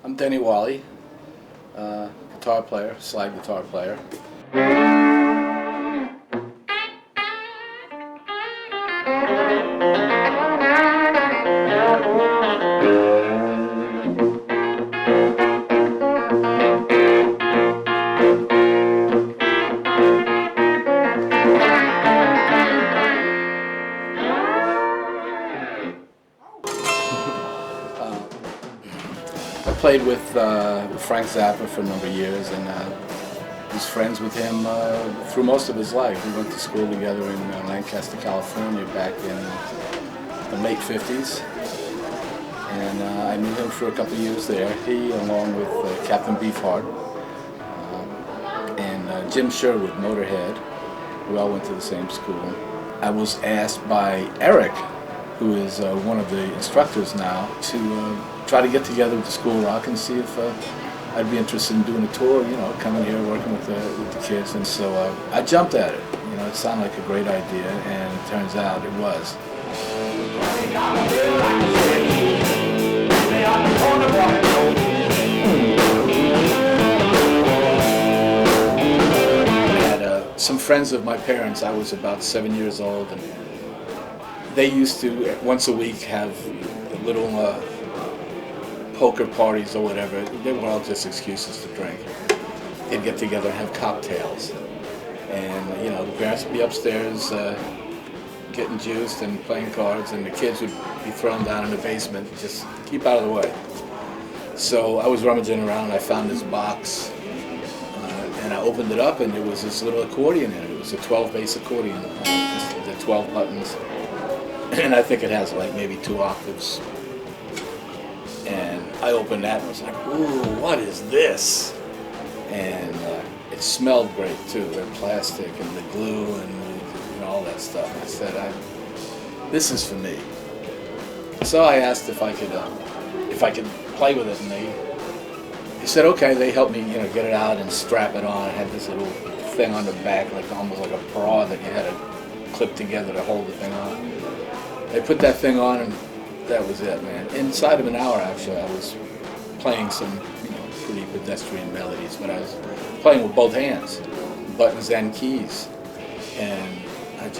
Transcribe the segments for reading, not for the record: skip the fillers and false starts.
I'm Denny Walley, guitar player, slide guitar player. I played with Frank Zappa for a number of years, and was friends with him through most of his life. We went to school together in Lancaster, California back in the late 50s, and I knew him for a couple of years there. He, along with Captain Beefheart and Jim Sherwood, Motorhead, we all went to the same school. I was asked by Eric, who is one of the instructors now, to try to get together with the School Rock and see if I'd be interested in doing a tour, you know, coming here, working with the kids. And so I jumped at it. You know, it sounded like a great idea, and it turns out it was. I had some friends of my parents. I was about 7 years old, and they used to, once a week, have little poker parties or whatever. They were all just excuses to drink. They'd get together and have cocktails. And, you know, the parents would be upstairs getting juiced and playing cards, and the kids would be thrown down in the basement, just keep out of the way. So I was rummaging around and I found this box, and I opened it up, and there was this little accordion in it. It was a 12-bass accordion, the 12 buttons. And I think it has like maybe 2 octaves. And I opened that and was like, ooh, what is this? And it smelled great too, the plastic and the glue and all that stuff. I said, this is for me. So I asked if I could play with it, and they said okay. They helped me, you know, get it out and strap it on. It had this little thing on the back, like almost like a bra that you had to clip together to hold the thing on. They put that thing on, and that was it, man. Inside of an hour, actually, I was playing some, you know, pretty pedestrian melodies, but I was playing with both hands, buttons and keys, and I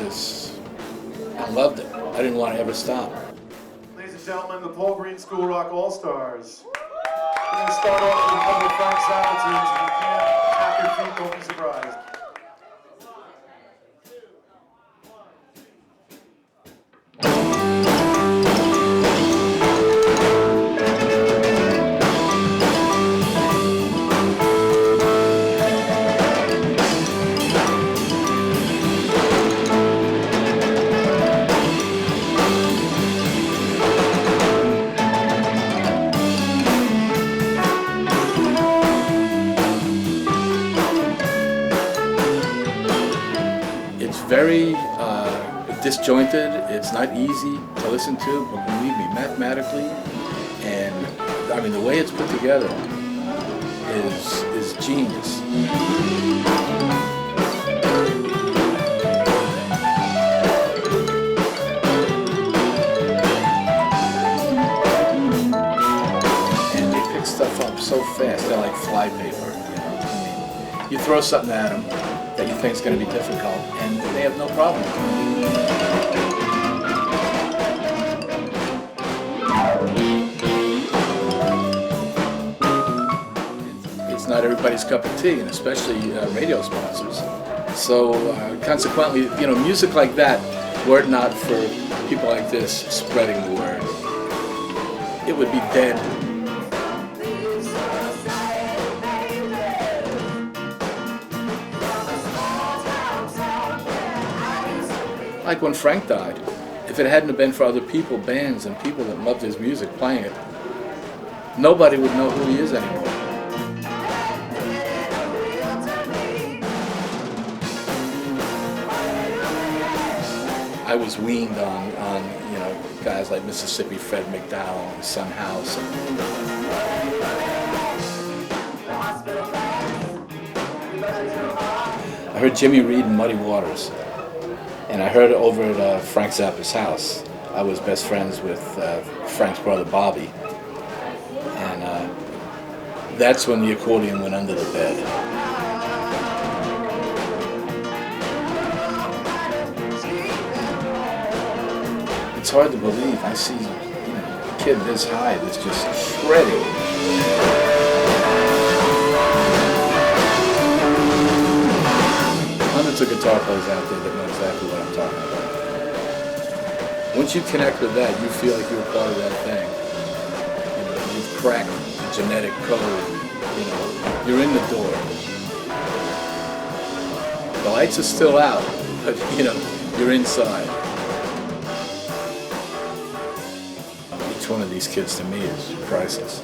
loved it. I didn't want to ever stop. Ladies and gentlemen, the Paul Green School Rock All-Stars. We're going to start off with a couple of Frank Zappa tunes. If you can't tap your feet, don't be surprised. Very disjointed. It's not easy to listen to, but believe me, mathematically, and I mean the way it's put together is genius. And they pick stuff up so fast. They're like flypaper. You know, I mean, you throw something at them that you think is going to be difficult, and they have no problem. It's not everybody's cup of tea, and especially radio sponsors. So consequently, you know, music like that, were it not for people like this spreading the word, it would be dead. Like when Frank died, if it hadn't been for other people, bands and people that loved his music playing it, nobody would know who he is anymore. I was weaned on you know, guys like Mississippi Fred McDowell and Son House. I heard Jimmy Reed and Muddy Waters. And I heard it over at Frank Zappa's house. I was best friends with Frank's brother Bobby. And That's when the accordion went under the bed. It's hard to believe. I see, a kid this high that's just shredding. Hundreds of guitar players out there that know exactly what I'm talking about. Once you connect with that, you feel like you're part of that thing. You've cracked the genetic code. You're in the door. The lights are still out, but you're inside. Each one of these kids to me is priceless.